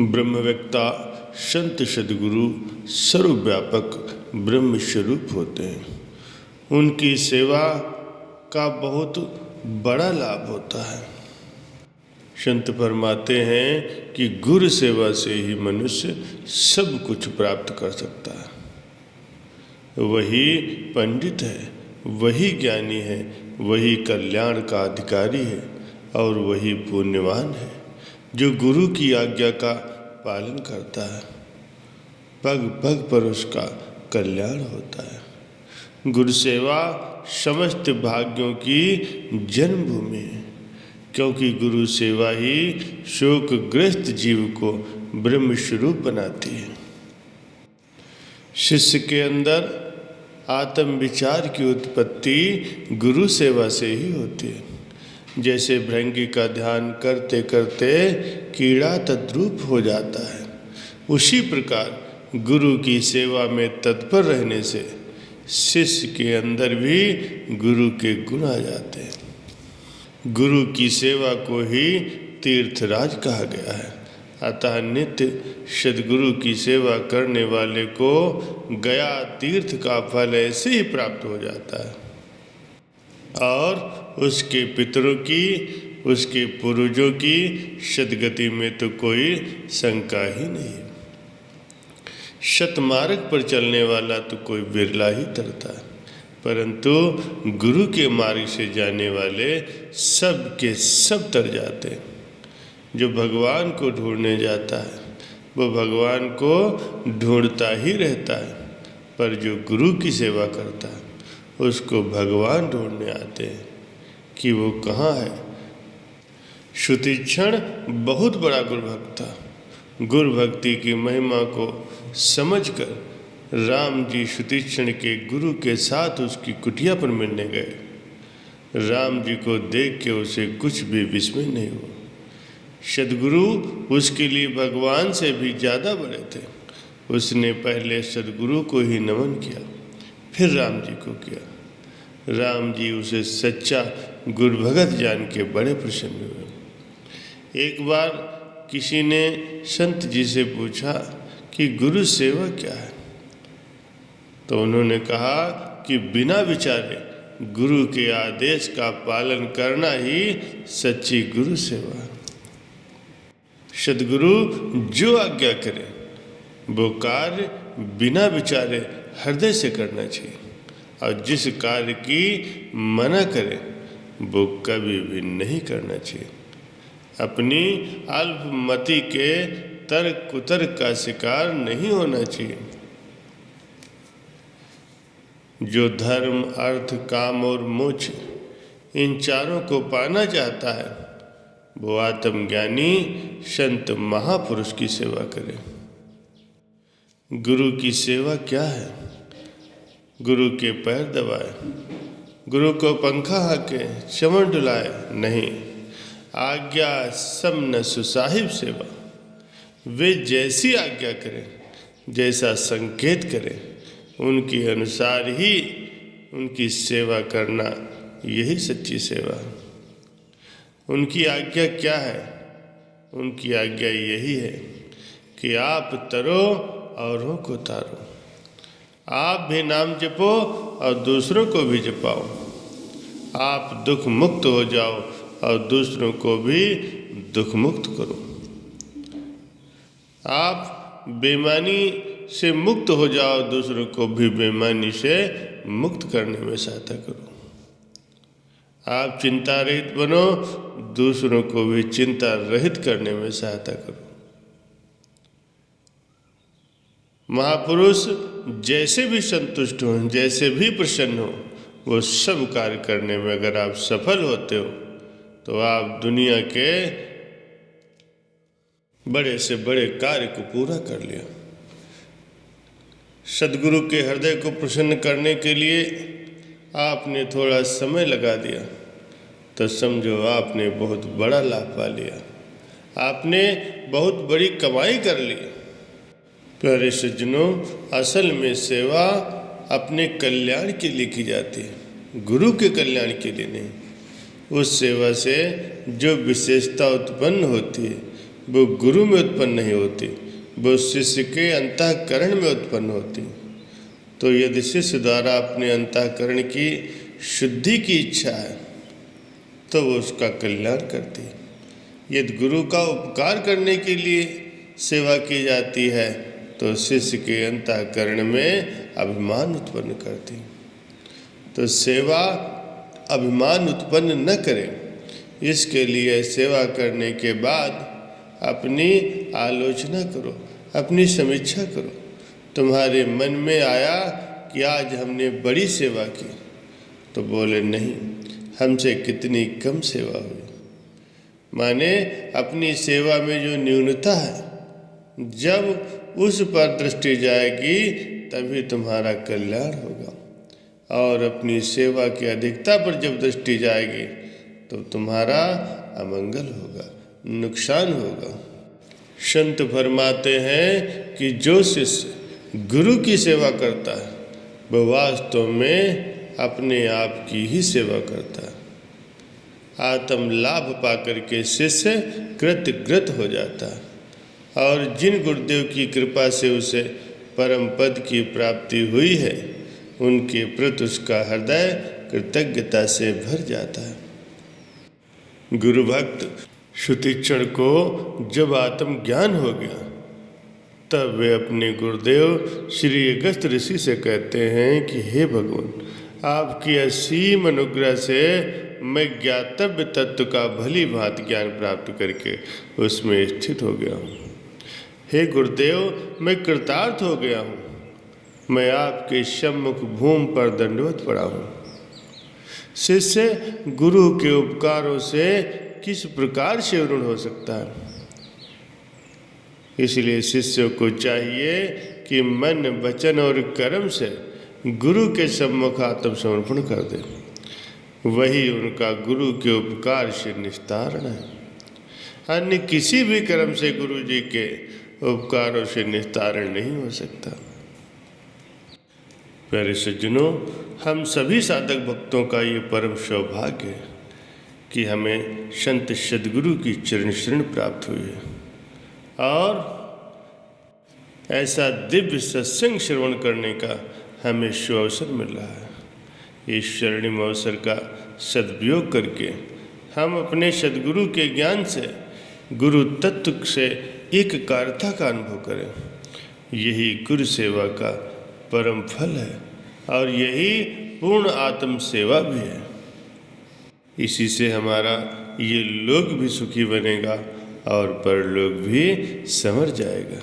ब्रह्मवेत्ता संत सद्गुरु सर्वव्यापक ब्रह्म स्वरूप होते हैं। उनकी सेवा का बहुत बड़ा लाभ होता है। संत फरमाते हैं कि गुरु सेवा से ही मनुष्य सब कुछ प्राप्त कर सकता है। वही पंडित है, वही ज्ञानी है, वही कल्याण का अधिकारी है और वही पुण्यवान है जो गुरु की आज्ञा का पालन करता है। पग पग पर उसका कल्याण होता है। गुरु सेवा समस्त भाग्यों की जन्मभूमि है, क्योंकि गुरु सेवा ही शोकग्रस्त जीव को ब्रह्म स्वरूप बनाती है। शिष्य के अंदर आत्म विचार की उत्पत्ति गुरु सेवा से ही होती है। जैसे भृंगी का ध्यान करते करते कीड़ा तद्रूप हो जाता है, उसी प्रकार गुरु की सेवा में तत्पर रहने से शिष्य के अंदर भी गुरु के गुण आ जाते हैं। गुरु की सेवा को ही तीर्थराज कहा गया है। अतः नित्य सद्गुरु की सेवा करने वाले को गया तीर्थ का फल ऐसे ही प्राप्त हो जाता है और उसके पितरों की, उसके पूर्वजों की सद्गति में तो कोई शंका ही नहीं। सतमार्ग पर चलने वाला तो कोई बिरला ही तरता है, परंतु गुरु के मार्ग से जाने वाले सब के सब तर जाते हैं। जो भगवान को ढूंढने जाता है वो भगवान को ढूंढता ही रहता है, पर जो गुरु की सेवा करता है उसको भगवान ढूंढने आते हैं कि वो कहाँ है। सुतीक्षण बहुत बड़ा गुरु भक्त था। गुरु भक्ति की महिमा को समझकर राम जी सुतीक्षण के गुरु के साथ उसकी कुटिया पर मिलने गए। राम जी को देख के उसे कुछ भी विस्मय नहीं हुआ। सद्गुरु उसके लिए भगवान से भी ज़्यादा बड़े थे। उसने पहले सद्गुरु को ही नमन किया, फिर राम जी को किया। राम जी उसे सच्चा गुरु भगत जान के बड़े प्रसन्न हुए। एक बार किसी ने संत जी से पूछा कि गुरु सेवा क्या है, तो उन्होंने कहा कि बिना विचारे गुरु के आदेश का पालन करना ही सच्ची गुरु सेवा है। सद्गुरु जो आज्ञा करे वो कार्य बिना विचारे हृदय से करना चाहिए, और जिस कार्य की मना करे वो कभी भी नहीं करना चाहिए। अपनी अल्पमति के तर्क कुतर्क का शिकार नहीं होना चाहिए। जो धर्म, अर्थ, काम और मोक्ष इन चारों को पाना चाहता है वो आत्मज्ञानी संत महापुरुष की सेवा करे। गुरु की सेवा क्या है? गुरु के पैर दबाए, गुरु को पंखा हाके, चमन डुलाए नहीं। आज्ञा समन सुसाहिब सेवा। वे जैसी आज्ञा करें, जैसा संकेत करें, उनके अनुसार ही उनकी सेवा करना, यही सच्ची सेवा है। उनकी आज्ञा क्या है? उनकी आज्ञा यही है कि आप तरो औरों को तारो। आप भी नाम जपो और दूसरों को भी जपाओ। आप दुख मुक्त हो जाओ और दूसरों को भी दुख मुक्त करो। आप बेईमानी से मुक्त हो जाओ, दूसरों को भी बेईमानी से मुक्त करने में सहायता करो। आप चिंता रहित बनो, दूसरों को भी चिंता रहित करने में सहायता करो। महापुरुष जैसे भी संतुष्ट हो, जैसे भी प्रसन्न हो, वो सब कार्य करने में अगर आप सफल होते हो तो आप दुनिया के बड़े से बड़े कार्य को पूरा कर लिया। सद्गुरु के हृदय को प्रसन्न करने के लिए आपने थोड़ा समय लगा दिया तो समझो आपने बहुत बड़ा लाभ पा लिया, आपने बहुत बड़ी कमाई कर ली। प्यारे सज्जनों, असल में सेवा अपने कल्याण के लिए की जाती है, गुरु के कल्याण के लिए नहीं। उस सेवा से जो विशेषता उत्पन्न होती है वो गुरु में उत्पन्न नहीं होती, वो शिष्य के अंतःकरण में उत्पन्न होती। तो यदि शिष्य द्वारा अपने अंतःकरण की शुद्धि की इच्छा है तो वो उसका कल्याण करती है। यदि गुरु का उपकार करने के लिए सेवा की जाती है तो शिष्य के अंतःकरण में अभिमान उत्पन्न करती। तो सेवा अभिमान उत्पन्न न करे, इसके लिए सेवा करने के बाद अपनी आलोचना करो, अपनी समीक्षा करो। तुम्हारे मन में आया कि आज हमने बड़ी सेवा की, तो बोले नहीं, हमसे कितनी कम सेवा हुई। माने अपनी सेवा में जो न्यूनता है, जब उस पर दृष्टि जाएगी तभी तुम्हारा कल्याण होगा। और अपनी सेवा की अधिकता पर जब दृष्टि जाएगी तो तुम्हारा अमंगल होगा, नुकसान होगा। संत फरमाते हैं कि जो शिष्य गुरु की सेवा करता है वह वास्तव में अपने आप की ही सेवा करता है। आत्म लाभ पाकर के शिष्य कृतकृत हो जाता है, और जिन गुरुदेव की कृपा से उसे परम पद की प्राप्ति हुई है उनके प्रति उसका हृदय कृतज्ञता से भर जाता है। गुरु भक्त सुतीक्षण को जब आत्मज्ञान हो गया तब वे अपने गुरुदेव श्री अगस्त ऋषि से कहते हैं कि हे भगवान, आपकी असीम अनुग्रह से मैं ज्ञातव्य तत्व का भली भांति ज्ञान प्राप्त करके उसमें स्थित हो गया हूँ। हे गुरुदेव, मैं कृतार्थ हो गया हूँ। मैं आपके सम्मुख भूमि पर दंडवत पड़ा हूँ। शिष्य गुरु के उपकारों से किस प्रकार से ऋण हो सकता है? इसलिए शिष्य को चाहिए कि मन, वचन और कर्म से गुरु के सम्मुख आत्मसमर्पण कर दे। वही उनका गुरु के उपकार से निस्तारण है। अन्य किसी भी कर्म से गुरु जी के उपकारों से निस्तारण नहीं हो सकता। प्यारे सज्जनों, हम सभी साधक भक्तों का ये परम सौभाग्य है कि हमें संत सद्गुरु की चरण शरण प्राप्त हुई है और ऐसा दिव्य सत्संग श्रवण करने का हमें सुअवसर मिल रहा है। इस स्वर्णिम अवसर का सदुपयोग करके हम अपने सद्गुरु के ज्ञान से गुरु तत्व से एक कारता का अनुभव करें। यही गुरु सेवा का परम फल है और यही पूर्ण आत्म सेवा भी है। इसी से हमारा ये लोक भी सुखी बनेगा और परलोक भी संवर जाएगा।